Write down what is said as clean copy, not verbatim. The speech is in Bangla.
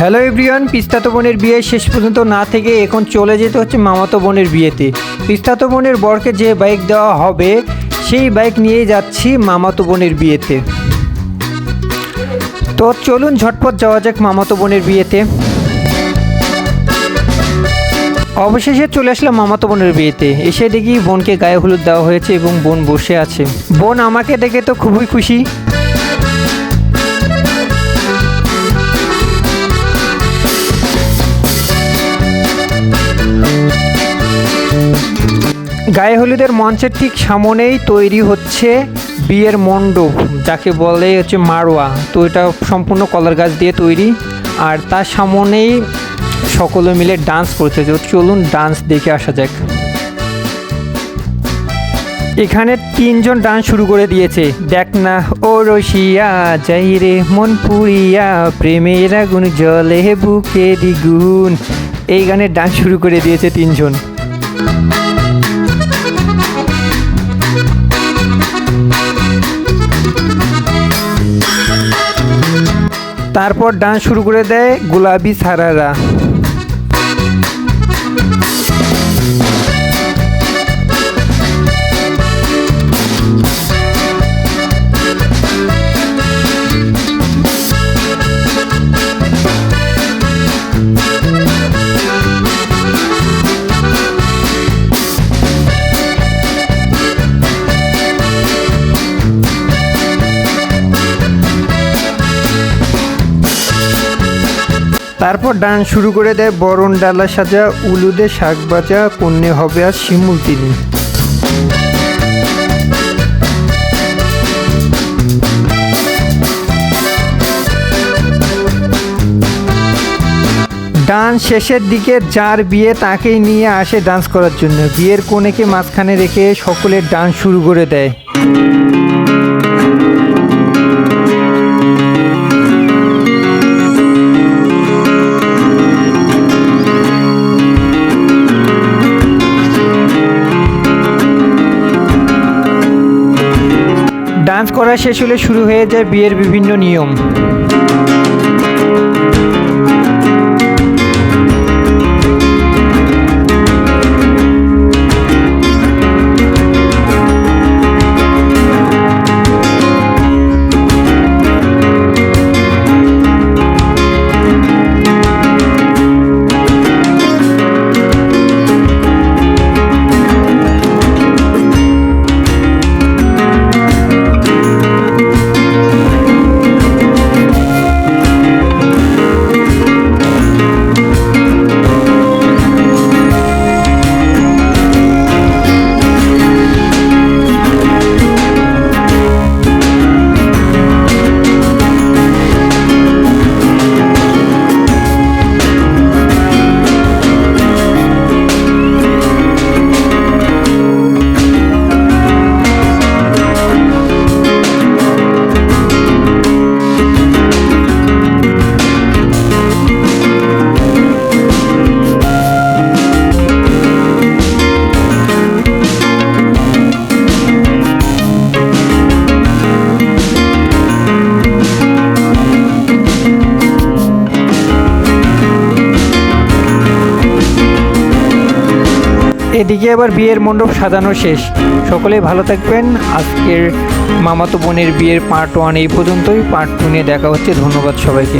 হ্যালো এভরিওয়ান, পিস্তাতো বোনের বিয়ে শেষ পর্যন্ত না থেকে এখন চলে যেতে হচ্ছে মামাতো বোনের বিয়েতে। পিস্তাতো বোনের বরকে যে বাইক দেওয়া হবে সেই বাইক নিয়ে যাচ্ছি মামাতো বোনের বিয়েতে। তো চলুন ঝটপট যাওয়া যাক মামাতো বোনের বিয়েতে। অবশেষে চলে আসলাম মামাতো বোনের বিয়েতে। এসে দেখি বোনকে গায়ে হলুদ দেওয়া হয়েছে এবং বোন বসে আছে। বোন আমাকে দেখে তো খুবই খুশি। গায়ে হলুদের মঞ্চের ঠিক সামনেই তৈরি হচ্ছে বিয়ের মণ্ডপ, যাকে বলে হচ্ছে মারোয়া। তো এটা সম্পূর্ণ কলার গাছ দিয়ে তৈরি, আর তার সামনেই সকলে মিলে ডান্স করছে। তো চলুন ডান্স দেখে আসা যাক। এখানে তিনজন ডান্স শুরু করে দিয়েছে। দেখ না ও রসিয়া যাই রে মন পুরিয়া, প্রেমের আগুন জলে বুকে দ্বিগুণ। এই গানের ডান্স শুরু করে দিয়েছে তিনজন। তারপর ডান্স শুরু করে দেয় গোলাপি সারারা। তারপর ডান্স শুরু করে দেয় বরণ ডালা সাজা, উলুদে শাক বাজা, কন্যে হবে আর শিমুল তিনি। ডান্স শেষের দিকে যার বিয়ে তাকেই নিয়ে আসে ডান্স করার জন্য। বিয়ের কনেকে মাঝখানে রেখে সকলে ডান্স শুরু করে দেয়। ডান্স করা শেষ হলে শুরু হয়ে যায় বিয়ের বিভিন্ন নিয়ম। এদিকে আবার বিয়ের মণ্ডপ সাজানো শেষ। সকলেই ভালো থাকবেন। আজকের মামাতো বোনের বিয়ের পার্ট 1 এই পর্যন্তই। পার্ট 2 নিয়ে দেখা হচ্ছে। ধন্যবাদ সবাইকে।